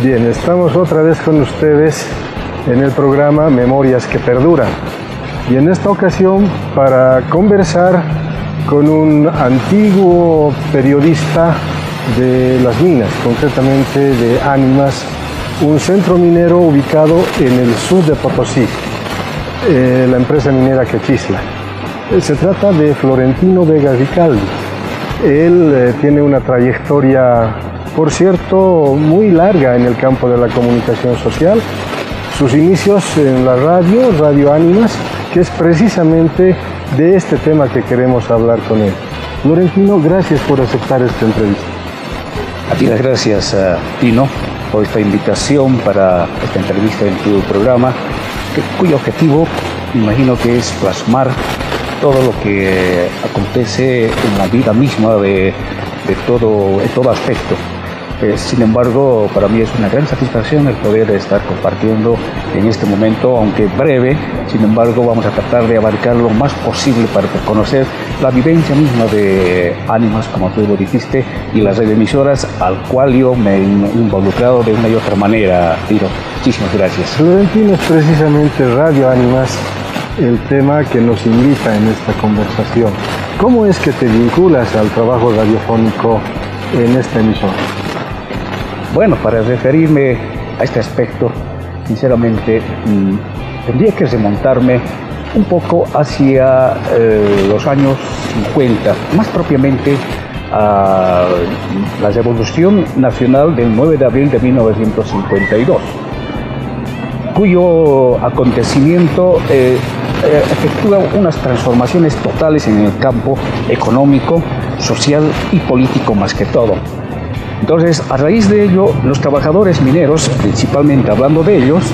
Bien, estamos otra vez con ustedes en el programa Memorias que Perduran. Y en esta ocasión para conversar con un antiguo periodista de las minas, concretamente de Ánimas, un centro minero ubicado en el sur de Potosí, la empresa minera Quechisla. Se trata de Florentino Vega Ricaldi. Él tiene una trayectoria, por cierto, muy larga en el campo de la comunicación social. Sus inicios en la Radio Ánimas, que es precisamente de este tema que queremos hablar con él. Florentino, gracias por aceptar esta entrevista. A ti las gracias, Tino, por esta invitación para esta entrevista en tu programa, cuyo objetivo, me imagino que es plasmar todo lo que acontece en la vida misma en todo aspecto. Sin embargo, para mí es una gran satisfacción el poder estar compartiendo en este momento, aunque breve. Sin embargo, vamos a tratar de abarcar lo más posible para conocer la vivencia misma de Ánimas, como tú lo dijiste, y las radioemisoras al cual yo me he involucrado de una y otra manera. Tiro, muchísimas gracias. Florentino, es precisamente Radio Ánimas el tema que nos invita en esta conversación. ¿Cómo es que te vinculas al trabajo radiofónico en esta emisora? Bueno, para referirme a este aspecto, sinceramente, tendría que remontarme un poco hacia los años 50, más propiamente a la Revolución Nacional del 9 de abril de 1952, cuyo acontecimiento efectúa unas transformaciones totales en el campo económico, social y político más que todo. Entonces, a raíz de ello, los trabajadores mineros, principalmente hablando de ellos,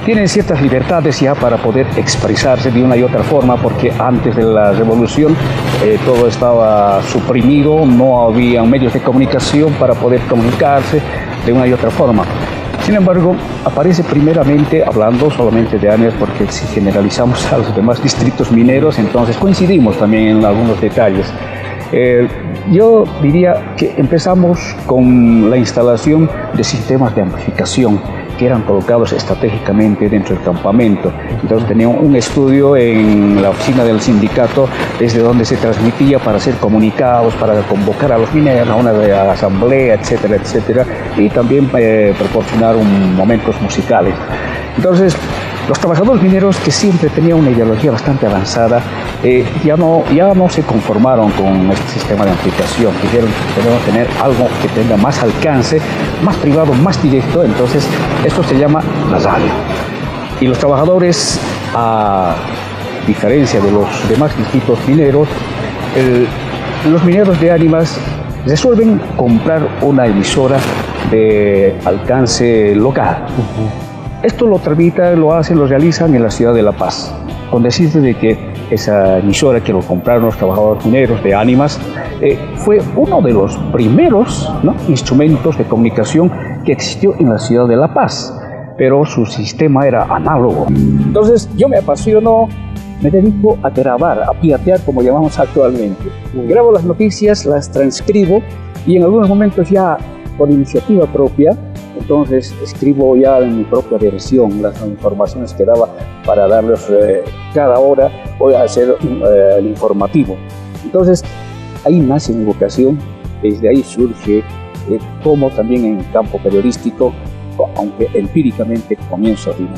tienen ciertas libertades ya para poder expresarse de una y otra forma, porque antes de la revolución todo estaba suprimido, no había medios de comunicación para poder comunicarse de una y otra forma. Sin embargo, aparece primeramente, hablando solamente de Ánimas, porque si generalizamos a los demás distritos mineros, entonces coincidimos también en algunos detalles. Yo diría que empezamos con la instalación de sistemas de amplificación que eran colocados estratégicamente dentro del campamento. Entonces tenían un estudio en la oficina del sindicato desde donde se transmitía para hacer comunicados, para convocar a los mineros a una asamblea, etcétera, etcétera, y también proporcionar momentos musicales. Entonces, los trabajadores mineros, que siempre tenían una ideología bastante avanzada, ya no se conformaron con este sistema de amplificación. Dijeron que debemos tener algo que tenga más alcance, más privado, más directo. Entonces, esto se llama la radio. Y los trabajadores, a diferencia de los demás distritos mineros, los mineros de Ánimas resuelven comprar una emisora de alcance local. Esto lo realizan en la ciudad de La Paz, con decirte de que esa emisora que lo compraron los trabajadores mineros de Ánimas fue uno de los primeros instrumentos de comunicación que existió en la ciudad de La Paz, pero su sistema era análogo. Entonces yo me apasiono, me dedico a grabar, a piratear como llamamos actualmente. Grabo las noticias, las transcribo y en algunos momentos ya por iniciativa propia, entonces escribo ya en mi propia versión las informaciones que daba para darles cada hora, voy a hacer el informativo. Entonces ahí nace mi vocación, desde ahí surge como también en el campo periodístico, aunque empíricamente comienzo a opinar.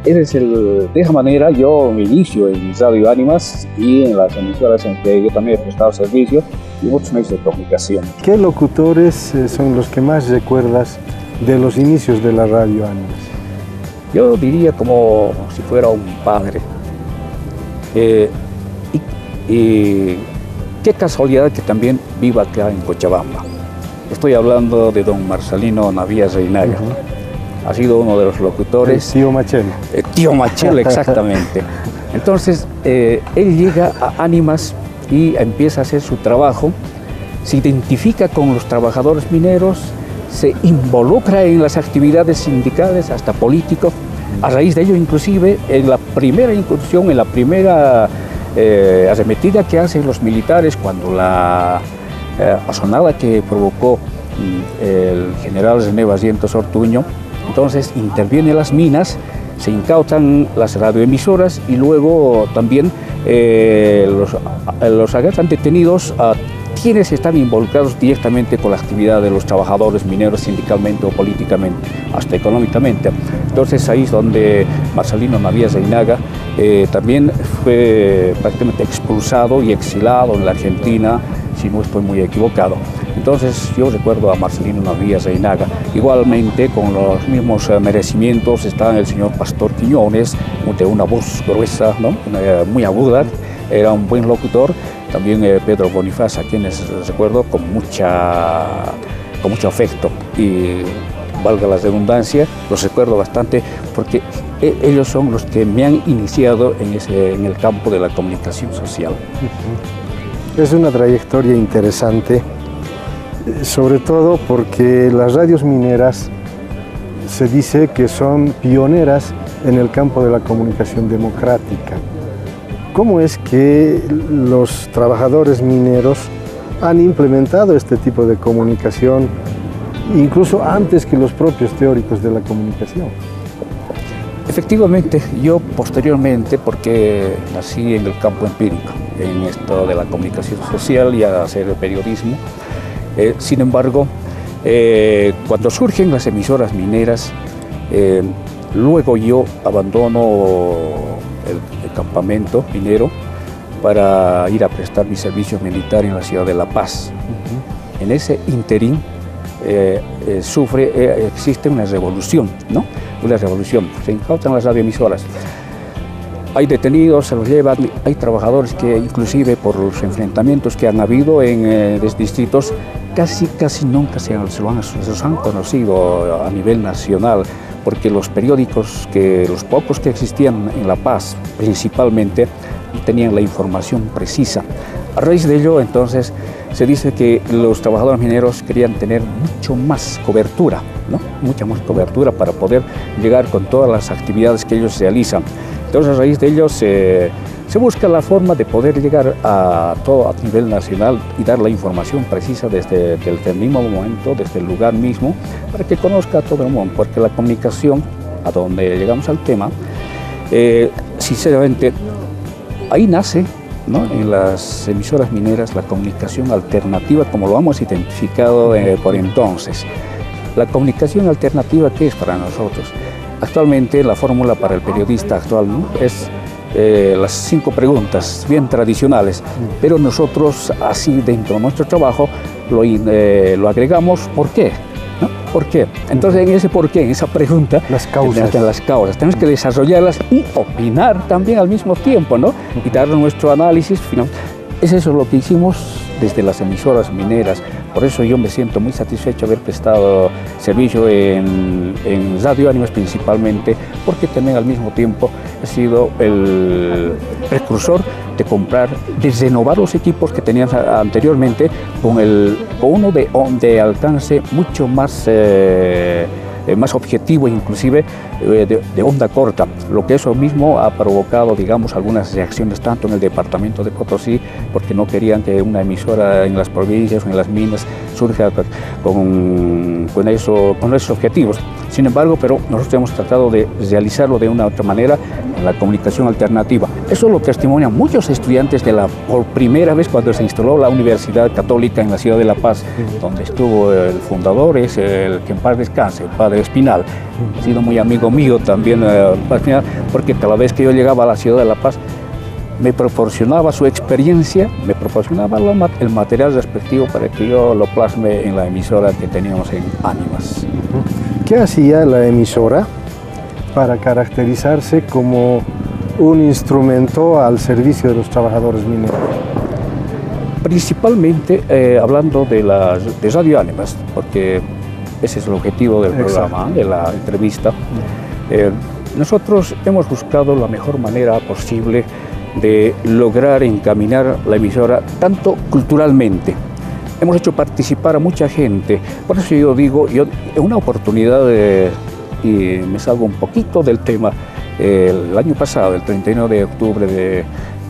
De esa manera yo me inicio en Radio Ánimas y en las emisoras en que yo también he prestado servicio y muchos medios de comunicación. ¿Qué locutores son los que más recuerdas de los inicios de la Radio Ánimas? Yo diría como si fuera un padre. Y qué casualidad que también viva acá en Cochabamba. Estoy hablando de don Marcelino Navías Reinaga. Ha sido uno de los locutores. El tío Machel. Tío Machel, exactamente. Entonces, él llega a Ánimas y empieza a hacer su trabajo, se identifica con los trabajadores mineros, se involucra en las actividades sindicales, hasta políticos. A raíz de ello, inclusive, en la primera incursión, en la primera arremetida que hacen los militares, cuando la asonada que provocó el general René Barrientos Ortuño. Entonces interviene las minas, se incautan las radioemisoras y luego también los agarran detenidos a quienes están involucrados directamente con la actividad de los trabajadores mineros sindicalmente o políticamente, hasta económicamente. Entonces ahí es donde Marcelino Navías Reinaga también fue prácticamente expulsado y exilado en la Argentina, si no estoy muy equivocado. Entonces yo recuerdo a Marcelino Navías Reinaga. Igualmente con los mismos merecimientos está el señor Pastor Quiñones, de una voz gruesa, ¿no? Muy aguda, era un buen locutor. También Pedro Bonifaz, a quienes recuerdo con mucho afecto y, valga la redundancia, los recuerdo bastante porque ellos son los que me han iniciado en el campo de la comunicación social. Es una trayectoria interesante, sobre todo porque las radios mineras se dice que son pioneras en el campo de la comunicación democrática. ¿Cómo es que los trabajadores mineros han implementado este tipo de comunicación, incluso antes que los propios teóricos de la comunicación? Efectivamente, yo posteriormente, porque nací en el campo empírico, en esto de la comunicación social y a hacer periodismo, sin embargo, cuando surgen las emisoras mineras, luego yo abandono el campamento minero para ir a prestar mi servicio militar en la ciudad de La Paz. En ese interín existe una revolución, ¿no? Una revolución, se incautan las radioemisoras. Hay detenidos, se los llevan, hay trabajadores que inclusive por los enfrentamientos que han habido en distritos, casi nunca los han conocido a nivel nacional, porque los periódicos, los pocos que existían en La Paz principalmente, tenían la información precisa. A raíz de ello, entonces, se dice que los trabajadores mineros querían tener mucho más cobertura, ¿no? Mucha más cobertura para poder llegar con todas las actividades que ellos realizan. Entonces, a raíz de ello se busca la forma de poder llegar a todo a nivel nacional y dar la información precisa desde el mismo momento, desde el lugar mismo, para que conozca a todo el mundo, porque la comunicación, a donde llegamos al tema, sinceramente, ahí nace, ¿no? En las emisoras mineras la comunicación alternativa, como lo hemos identificado por entonces. La comunicación alternativa, ¿qué es para nosotros? Actualmente la fórmula para el periodista actual, ¿no? Es las 5 preguntas bien tradicionales, pero nosotros así dentro de nuestro trabajo lo agregamos ¿por qué? ¿No? ¿Por qué? Entonces en ese por qué, en esa pregunta, las causas, tenemos que desarrollarlas y opinar también al mismo tiempo, ¿no? Y dar nuestro análisis final. Es eso lo que hicimos desde las emisoras mineras. Por eso yo me siento muy satisfecho de haber prestado servicio en Radio Ánimas principalmente, porque también al mismo tiempo he sido el precursor de renovar los equipos que tenían anteriormente con uno de alcance mucho más objetivo, inclusive de onda corta, lo que eso mismo ha provocado, digamos, algunas reacciones tanto en el departamento de Potosí, porque no querían que una emisora en las provincias o en las minas surja con esos objetivos. Sin embargo, pero nosotros hemos tratado de realizarlo de una u otra manera en la comunicación alternativa. Eso lo testimonian muchos estudiantes por primera vez cuando se instaló la Universidad Católica en la ciudad de La Paz, donde estuvo el fundador, es el que en paz descanse, el padre Espinal. Ha sido muy amigo mío también, porque cada vez que yo llegaba a la ciudad de La Paz, me proporcionaba su experiencia, me proporcionaba el material respectivo para que yo lo plasme en la emisora que teníamos en Ánimas. ¿Qué hacía la emisora para caracterizarse como un instrumento al servicio de los trabajadores mineros? Principalmente hablando de Radio Ánimas, porque ese es el objetivo del programa, de la entrevista. Nosotros hemos buscado la mejor manera posible de lograr encaminar la emisora tanto culturalmente. Hemos hecho participar a mucha gente, por eso yo digo, en una oportunidad, y me salgo un poquito del tema, el año pasado, el 31 de octubre,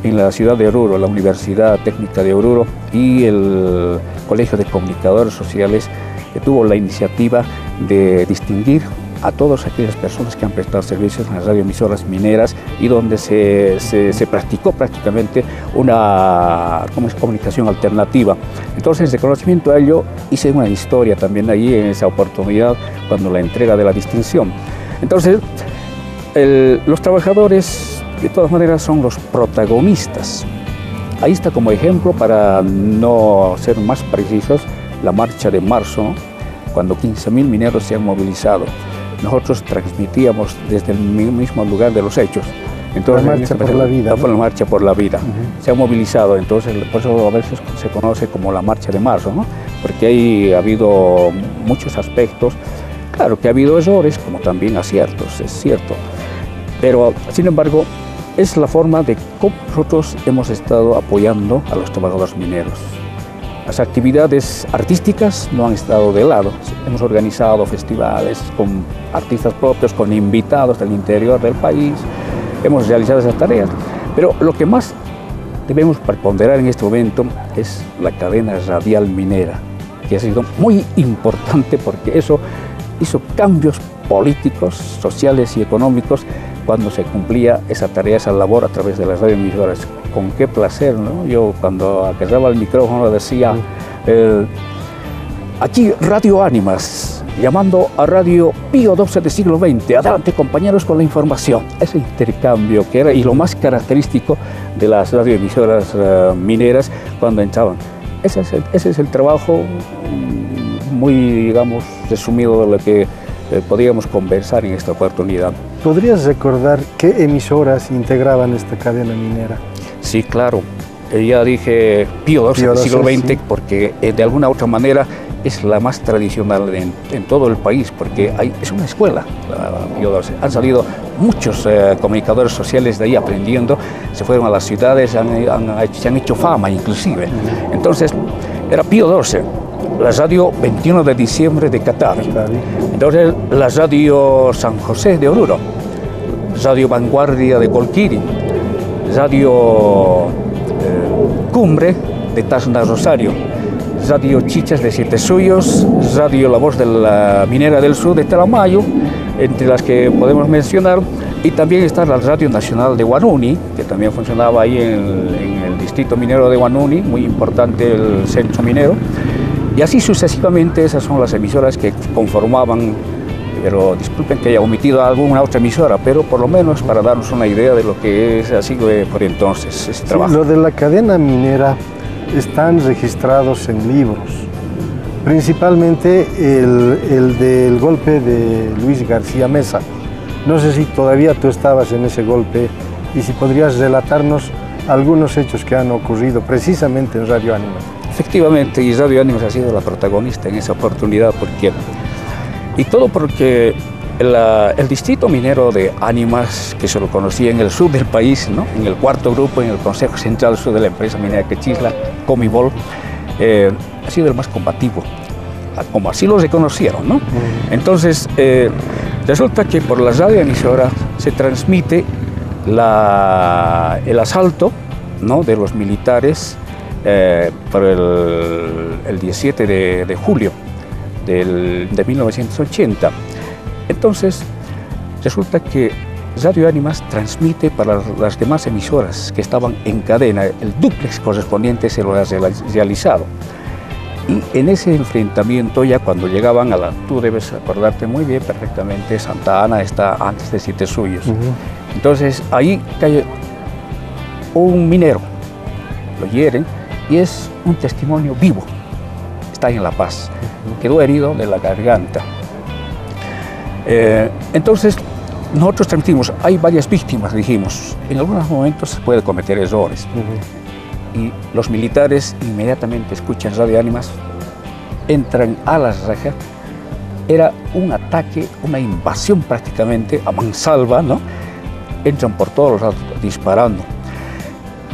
en la ciudad de Oruro, la Universidad Técnica de Oruro y el Colegio de Comunicadores Sociales que tuvo la iniciativa de distinguir a todas aquellas personas que han prestado servicios en las radioemisoras mineras y donde se practicó prácticamente una comunicación alternativa. Entonces, de conocimiento a ello, hice una historia también allí en esa oportunidad cuando la entrega de la distinción. Entonces, los trabajadores, de todas maneras, son los protagonistas. Ahí está como ejemplo, para no ser más precisos, la marcha de marzo, ¿no? Cuando 15.000 mineros se han movilizado. Nosotros transmitíamos desde el mismo lugar de los hechos. Entonces, la marcha por la vida, ¿no? La marcha por la vida. Se ha movilizado, entonces por eso a veces se conoce como la marcha de marzo, ¿no? Porque ahí ha habido muchos aspectos. Claro que ha habido errores, como también aciertos, es cierto. Pero, sin embargo, es la forma de cómo nosotros hemos estado apoyando a los trabajadores mineros. Las actividades artísticas no han estado de lado. Hemos organizado festivales con artistas propios, con invitados del interior del país. Hemos realizado esas tareas. Pero lo que más debemos ponderar en este momento es la cadena radial minera, que ha sido muy importante porque eso hizo cambios políticos, sociales y económicos cuando se cumplía esa tarea, esa labor a través de las radioemisoras. Con qué placer, ¿no? Yo cuando agarraba el micrófono decía, aquí Radio Ánimas, llamando a Radio Pío XII del siglo XX, adelante compañeros con la información. Ese intercambio que era, y lo más característico de las radioemisoras mineras cuando entraban. Ese es el trabajo muy, digamos, resumido de lo que podíamos conversar en esta oportunidad. ¿Podrías recordar qué emisoras integraban esta cadena minera? Sí, claro. Ya dije Pío XII del siglo XX, sí, porque de alguna u otra manera es la más tradicional en todo el país, porque es una escuela, Pío XII. Han salido muchos comunicadores sociales de ahí aprendiendo, se fueron a las ciudades, se han hecho fama inclusive. Entonces, era Pío XII. La radio 21 de diciembre de Catavi. Entonces, la radio San José de Oruro, radio Vanguardia de Colquiri, radio Cumbre de Tacna Rosario, radio Chichas de Siete Suyos, radio La Voz de la Minera del Sur de Talamayo, entre las que podemos mencionar, y también está la Radio Nacional de Huanuni, que también funcionaba ahí en el distrito minero de Huanuni, muy importante el centro minero. Y así sucesivamente, esas son las emisoras que conformaban, pero disculpen que haya omitido alguna otra emisora, pero por lo menos para darnos una idea de lo que ha sido por entonces ese trabajo. Sí, lo de la cadena minera están registrados en libros, principalmente el del golpe de Luis García Meza. No sé si todavía tú estabas en ese golpe y si podrías relatarnos algunos hechos que han ocurrido precisamente en Radio Ánimas. Efectivamente, y Radio Ánimas ha sido la protagonista en esa oportunidad, porque el distrito minero de Ánimas, que se lo conocía en el sur del país, ¿no? En el cuarto grupo, en el Consejo Central Sur de la empresa minera Quechisla, Comibol, ha sido el más combativo, como así lo reconocieron, ¿no? Entonces, resulta que por la radioemisora se transmite el asalto, ¿no?, de los militares por el 17 de julio de 1980. Entonces, resulta que Radio Ánimas transmite para las demás emisoras que estaban en cadena. El dúplex correspondiente se lo ha realizado. Y en ese enfrentamiento, ya cuando llegaban tú debes acordarte muy bien, perfectamente, Santa Ana está antes de Siete Suyos. Entonces, ahí cae un minero, lo hieren, y es un testimonio vivo. Está en La Paz, quedó herido de la garganta. Entonces, nosotros transmitimos, hay varias víctimas, dijimos, en algunos momentos se puede cometer errores. Y los militares inmediatamente escuchan Radio Ánimas, entran a las rejas. Era un ataque, una invasión prácticamente a mansalva, ¿no? Entran por todos los lados disparando.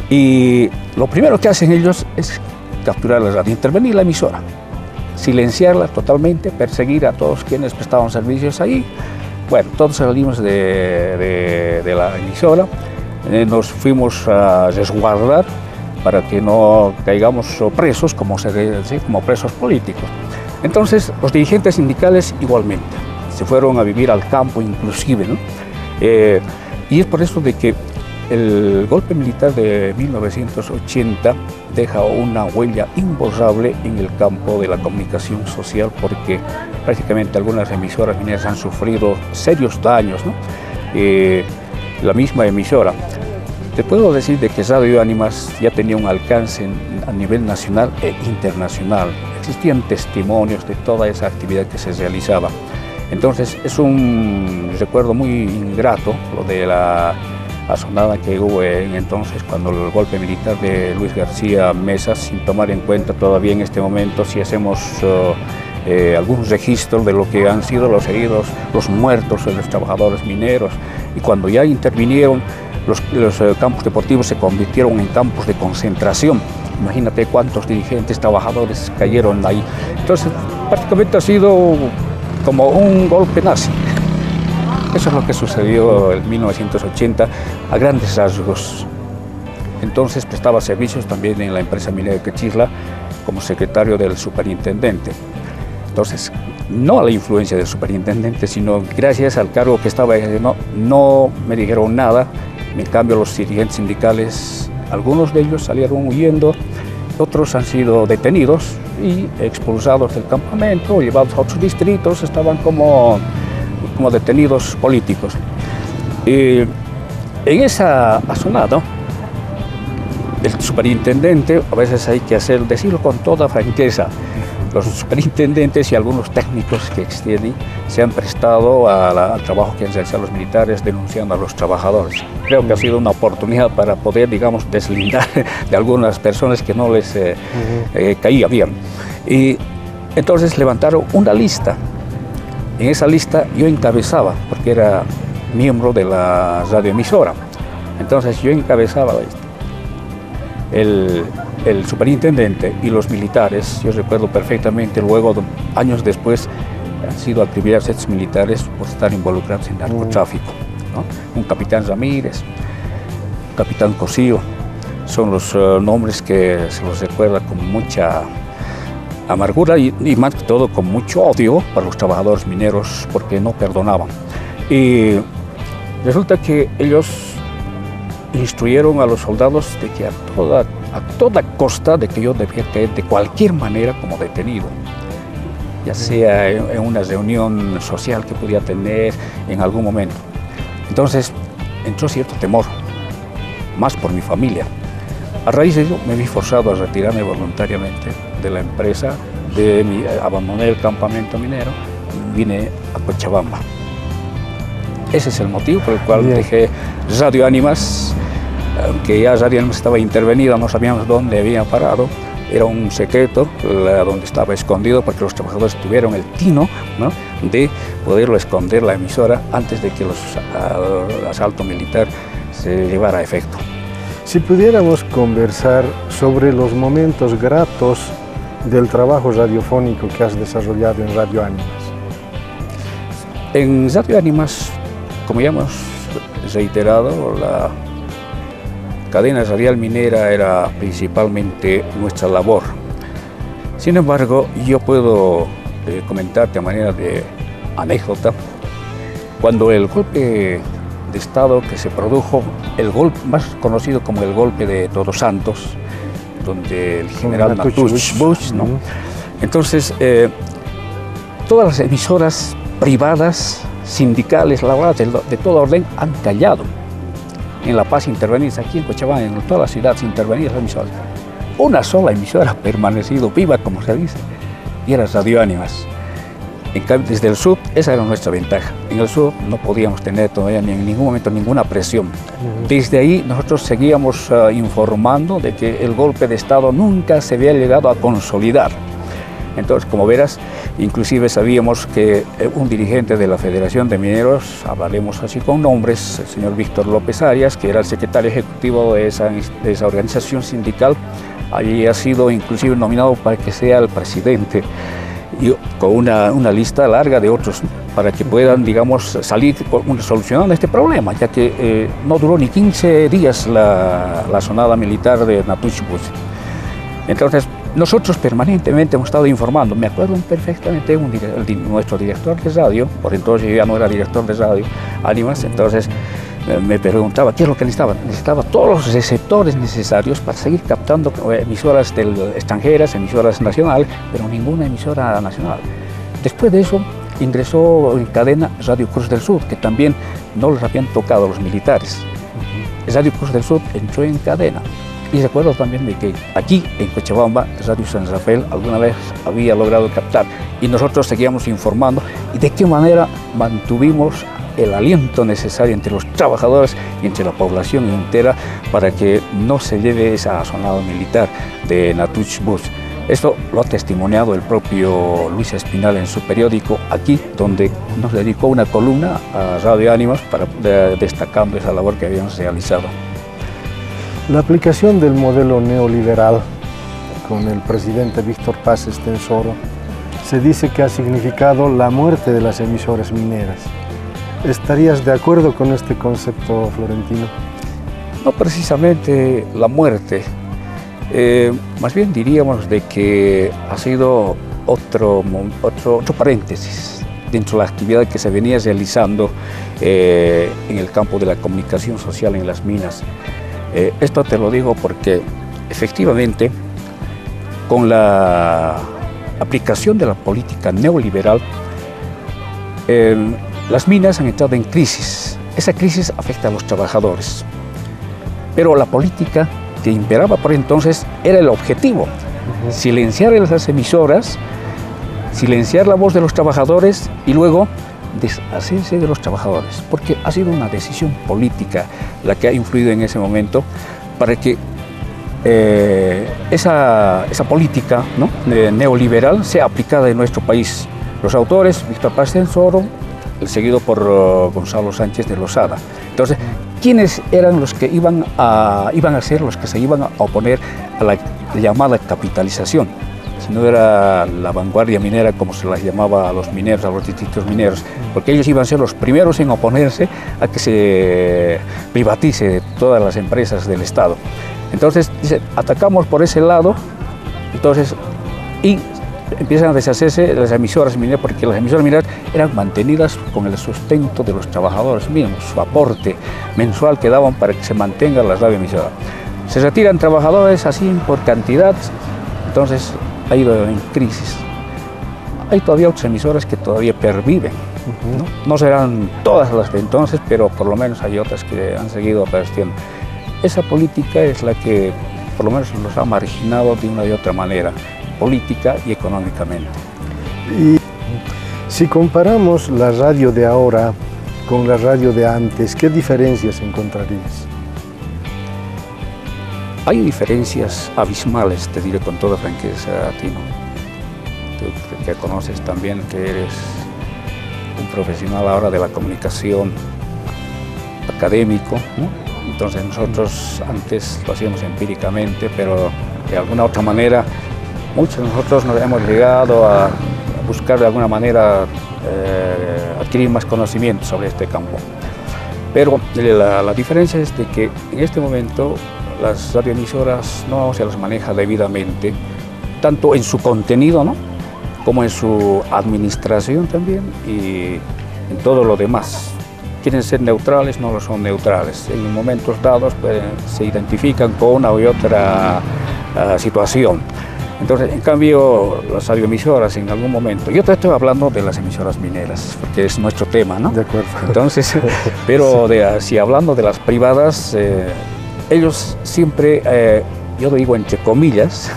Y lo primero que hacen ellos es capturar la radio, intervenir la emisora, silenciarla totalmente, perseguir a todos quienes prestaban servicios ahí. Bueno, todos salimos de la emisora, nos fuimos a resguardar para que no caigamos presos, como presos políticos. Entonces, los dirigentes sindicales igualmente se fueron a vivir al campo inclusive, ¿no? Y es por eso de que el golpe militar de 1980 deja una huella imborrable en el campo de la comunicación social, porque prácticamente algunas emisoras mineras han sufrido serios daños, ¿no? La misma emisora. Te puedo decir de que Radio Ánimas ya tenía un alcance a nivel nacional e internacional. Existían testimonios de toda esa actividad que se realizaba. Entonces es un recuerdo muy ingrato lo de la asonada que hubo entonces cuando el golpe militar de Luis García Meza, sin tomar en cuenta todavía en este momento si hacemos algún registro de lo que han sido los heridos, los muertos de los trabajadores mineros, y cuando ya intervinieron los campos deportivos se convirtieron en campos de concentración. Imagínate cuántos dirigentes, trabajadores cayeron ahí. Entonces prácticamente ha sido como un golpe nazi. Eso es lo que sucedió en 1980 a grandes rasgos. Entonces prestaba servicios también en la empresa minera de Quechisla como secretario del superintendente. Entonces, no a la influencia del superintendente, sino gracias al cargo que estaba, no me dijeron nada. En cambio, los dirigentes sindicales, algunos de ellos salieron huyendo, otros han sido detenidos y expulsados del campamento, llevados a otros distritos, estaban como detenidos políticos. En esa asonada, el superintendente, a veces hay que decirlo con toda franqueza, los superintendentes y algunos técnicos que existen se han prestado al trabajo que han realizado los militares denunciando a los trabajadores. Creo que ha sido una oportunidad para poder, digamos, deslindar de algunas personas que no les caía bien. Y entonces levantaron una lista. En esa lista yo encabezaba, porque era miembro de la radioemisora. Entonces yo encabezaba la lista. El superintendente y los militares, yo recuerdo perfectamente, luego, años después, han sido atribuidos estos militares por estar involucrados en narcotráfico, ¿no? Un capitán Ramírez, un capitán Cosío, son los nombres que se los recuerda con mucha amargura y más que todo con mucho odio para los trabajadores mineros porque no perdonaban. Y resulta que ellos instruyeron a los soldados de que a toda costa de que yo debía caer de cualquier manera como detenido, ya sea en una reunión social que podía tener en algún momento. Entonces entró cierto temor, más por mi familia. A raíz de ello me vi forzado a retirarme voluntariamente de la empresa, abandoné el campamento minero y vine a Cochabamba. Ese es el motivo por el cual dejé Radio Ánimas, aunque ya Radio Ánimas estaba intervenida, no sabíamos dónde había parado, era un secreto donde estaba escondido porque los trabajadores tuvieron el tino, ¿no?, de poderlo esconder la emisora antes de que el asalto militar se llevara a efecto. Si pudiéramos conversar sobre los momentos gratos del trabajo radiofónico que has desarrollado en Radio Ánimas. En Radio Ánimas, como ya hemos reiterado, la cadena radial minera era principalmente nuestra labor. Sin embargo, yo puedo comentarte a manera de anécdota, cuando el golpe de Estado que se produjo, el golpe más conocido como el golpe de Todos Santos, donde el general Natuch Bush, ¿no? Entonces, todas las emisoras privadas, sindicales, laborales, de todo orden, han callado. En La Paz intervenís, aquí en Cochabamba, en toda la ciudad intervenís las emisoras. Una sola emisora ha permanecido viva, como se dice, y era Radio Ánimas. En cambio, desde el sur, esa era nuestra ventaja. En el sur no podíamos tener todavía ni en ningún momento ninguna presión. Desde ahí nosotros seguíamos informando de que el golpe de Estado nunca se había llegado a consolidar. Entonces, como verás, inclusive sabíamos que un dirigente de la Federación de Mineros, hablaremos así con nombres, el señor Víctor López Arias, que era el secretario ejecutivo de esa organización sindical, allí ha sido inclusive nominado para que sea el presidente, y con una lista larga de otros, para que puedan, digamos, salir solucionando este problema, ya que no duró ni 15 días la asonada militar de Natuch Bush. Entonces, nosotros permanentemente hemos estado informando. Me acuerdo perfectamente nuestro director de radio, por entonces yo ya no era director de radio, Ánimas, entonces me preguntaba qué es lo que necesitaba. Necesitaba todos los receptores necesarios para seguir captando emisoras extranjeras, emisoras nacionales, pero ninguna emisora nacional. Después de eso ingresó en cadena Radio Cruz del Sur, que también no los habían tocado los militares. Radio Cruz del Sur entró en cadena. Y recuerdo también de que aquí en Cochabamba, Radio San Rafael alguna vez había logrado captar, y nosotros seguíamos informando y de qué manera mantuvimos el aliento necesario entre los trabajadores y entre la población entera para que no se lleve esa asonada militar de Natuch Bus. Esto lo ha testimoniado el propio Luis Espinal en su periódico Aquí, donde nos dedicó una columna a Radio Ánimas destacando esa labor que habíamos realizado. La aplicación del modelo neoliberal con el presidente Víctor Paz Estenssoro se dice que ha significado la muerte de las emisoras mineras. ¿Estarías de acuerdo con este concepto, Florentino? No precisamente la muerte, más bien diríamos de que ha sido otro paréntesis dentro de la actividad que se venía realizando en el campo de la comunicación social en las minas. Esto te lo digo porque efectivamente con la aplicación de la política neoliberal las minas han entrado en crisis. Esa crisis afecta a los trabajadores, pero la política que imperaba por entonces era el objetivo: silenciar las emisoras, silenciar la voz de los trabajadores y luego deshacerse de los trabajadores, porque ha sido una decisión política la que ha influido en ese momento para que esa política, ¿no?, neoliberal sea aplicada en nuestro país. Los autores: Víctor Paz Estenssoro, seguido por Gonzalo Sánchez de Lozada. Entonces, ¿quiénes eran los que iban a ser los que se iban a oponer a la llamada capitalización? Si no era la vanguardia minera, como se las llamaba a los mineros, a los distritos mineros, porque ellos iban a ser los primeros en oponerse a que se privatice todas las empresas del Estado. Entonces, dice, atacamos por ese lado, entonces, y empiezan a deshacerse las emisoras mineras, porque las emisoras mineras eran mantenidas con el sustento de los trabajadores mismos, su aporte mensual que daban para que se mantengan las radioemisoras. Se retiran trabajadores así por cantidad, entonces ha ido en crisis. Hay todavía otras emisoras que todavía perviven, ¿no? No serán todas las de entonces, pero por lo menos hay otras que han seguido persistiendo. Esa política es la que por lo menos los ha marginado de una y otra manera, política y económicamente. Y si comparamos la radio de ahora con la radio de antes, ¿qué diferencias encontrarías? Hay diferencias abismales, te diré con toda franqueza, Tino. Tú que conoces también, que eres un profesional ahora de la comunicación, académico, ¿no? Entonces nosotros antes lo hacíamos empíricamente, pero de alguna otra manera muchos de nosotros nos hemos llegado a buscar de alguna manera adquirir más conocimiento sobre este campo. Pero la diferencia es de que en este momento las radioemisoras no se las maneja debidamente, tanto en su contenido, ¿no?, como en su administración también y en todo lo demás. Quieren ser neutrales, no lo son neutrales. En momentos dados pues, se identifican con una u otra situación. Entonces, en cambio, las radioemisoras en algún momento, yo te estoy hablando de las emisoras mineras, porque es nuestro tema, ¿no? De acuerdo. Entonces, pero si hablando de las privadas, ellos siempre, yo lo digo entre comillas,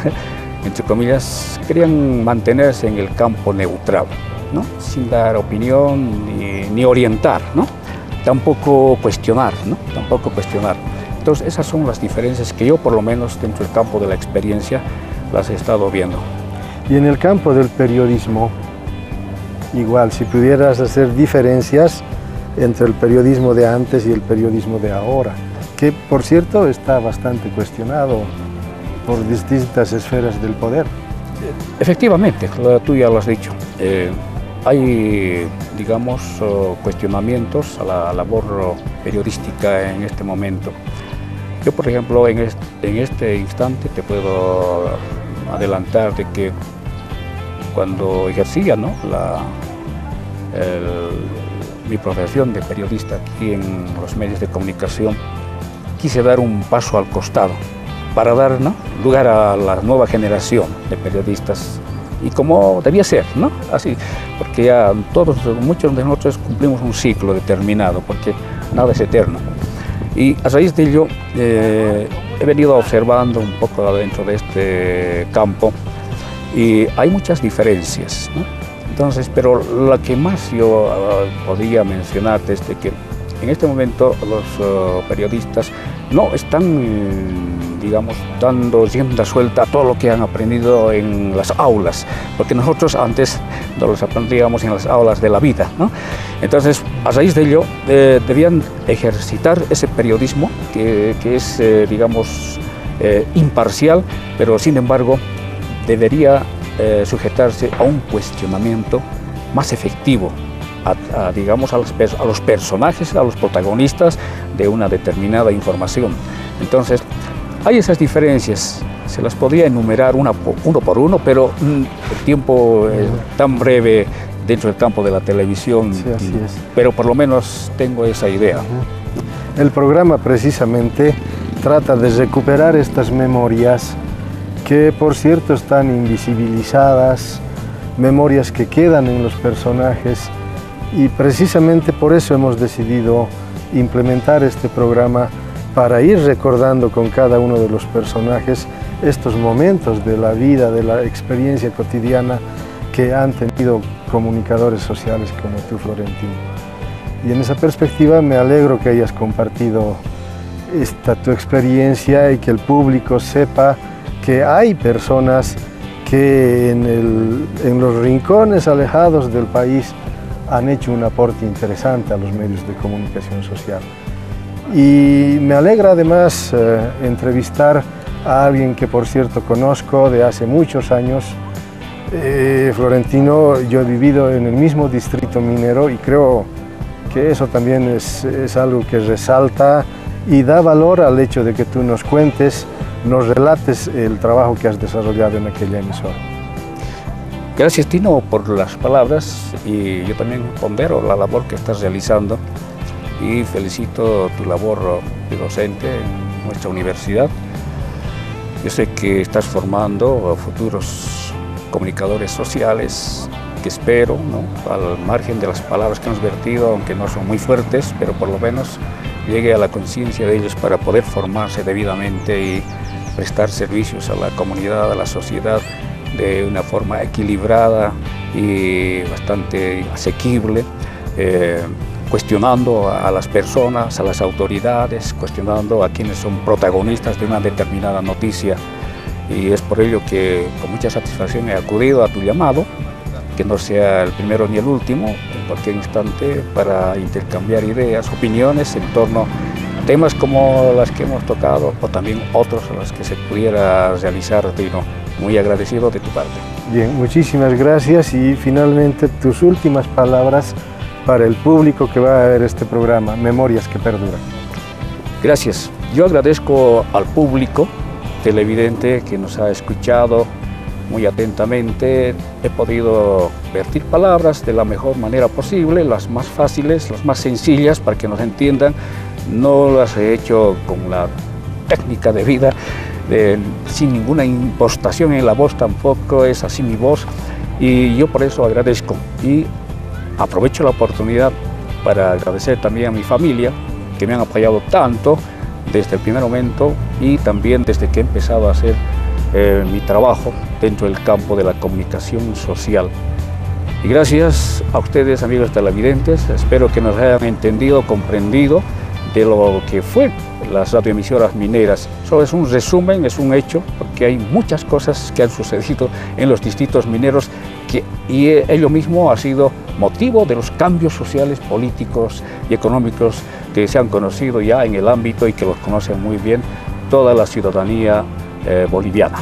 querían mantenerse en el campo neutral, ¿no?, sin dar opinión ni orientar, ¿no?, tampoco cuestionar, ¿no?, tampoco cuestionar. Entonces, esas son las diferencias que yo, por lo menos dentro del campo de la experiencia, las he estado viendo. Y en el campo del periodismo, igual, si pudieras hacer diferencias entre el periodismo de antes y el periodismo de ahora, que por cierto está bastante cuestionado por distintas esferas del poder. Efectivamente, tú ya lo has dicho. Hay, digamos, cuestionamientos a la labor periodística en este momento. Yo, por ejemplo, en este instante te puedo adelantar de que cuando ejercía, ¿no?, mi profesión de periodista aquí en los medios de comunicación, quise dar un paso al costado para dar, ¿no?, lugar a la nueva generación de periodistas, y como debía ser, ¿no?, así, porque ya muchos de nosotros cumplimos un ciclo determinado, porque nada es eterno. Y a raíz de ello he venido observando un poco dentro de este campo, y hay muchas diferencias, ¿no? Entonces, pero la que más yo podría mencionar es de que en este momento los periodistas no están, digamos, dando rienda suelta a todo lo que han aprendido en las aulas, porque nosotros antes no los aprendíamos en las aulas de la vida, ¿no? Entonces, a raíz de ello, debían ejercitar ese periodismo que es, digamos, imparcial, pero sin embargo debería sujetarse a un cuestionamiento más efectivo, digamos, a los personajes, a los protagonistas de una determinada información. Entonces, hay esas diferencias, se las podría enumerar uno por uno, pero el tiempo es tan breve dentro del campo de la televisión, sí, así es. Pero por lo menos tengo esa idea. El programa precisamente trata de recuperar estas memorias que, por cierto, están invisibilizadas, memorias que quedan en los personajes, y precisamente por eso hemos decidido implementar este programa, para ir recordando con cada uno de los personajes estos momentos de la vida, de la experiencia cotidiana que han tenido comunicadores sociales como tú, Florentino. Y en esa perspectiva me alegro que hayas compartido tu experiencia, y que el público sepa que hay personas que en los rincones alejados del país han hecho un aporte interesante a los medios de comunicación social. Y me alegra además entrevistar a alguien que, por cierto, conozco de hace muchos años. Florentino, yo he vivido en el mismo distrito minero, y creo que eso también es algo que resalta y da valor al hecho de que tú nos cuentes, nos relates el trabajo que has desarrollado en aquella emisora. Gracias, Tino, por las palabras, y yo también pondero la labor que estás realizando, y felicito tu labor de docente en nuestra universidad. Yo sé que estás formando futuros comunicadores sociales, que espero, ¿no?, al margen de las palabras que hemos vertido, aunque no son muy fuertes, pero por lo menos llegue a la conciencia de ellos para poder formarse debidamente y prestar servicios a la comunidad, a la sociedad, de una forma equilibrada y bastante asequible, cuestionando a las personas, a las autoridades, cuestionando a quienes son protagonistas de una determinada noticia. Y es por ello que con mucha satisfacción he acudido a tu llamado, que no sea el primero ni el último, en cualquier instante, para intercambiar ideas, opiniones en torno a temas como las que hemos tocado, o también otros a los que se pudiera realizar, Tino. Muy agradecido de tu parte. Bien, muchísimas gracias, y finalmente tus últimas palabras para el público que va a ver este programa, Memorias que Perduran. Gracias. Yo agradezco al público televidente que nos ha escuchado muy atentamente. He podido vertir palabras de la mejor manera posible, las más fáciles, las más sencillas, para que nos entiendan. No las he hecho con la técnica de vida, sin ninguna impostación en la voz, tampoco es así mi voz, y yo por eso agradezco. Y aprovecho la oportunidad para agradecer también a mi familia, que me han apoyado tanto desde el primer momento, y también desde que he empezado a hacer mi trabajo dentro del campo de la comunicación social. Y gracias a ustedes, amigos televidentes, espero que nos hayan entendido, comprendido de lo que fue las radioemisoras mineras. Solo es un resumen, es un hecho, porque hay muchas cosas que han sucedido en los distritos mineros, y ello mismo ha sido motivo de los cambios sociales, políticos y económicos que se han conocido ya en el ámbito, y que los conocen muy bien toda la ciudadanía boliviana.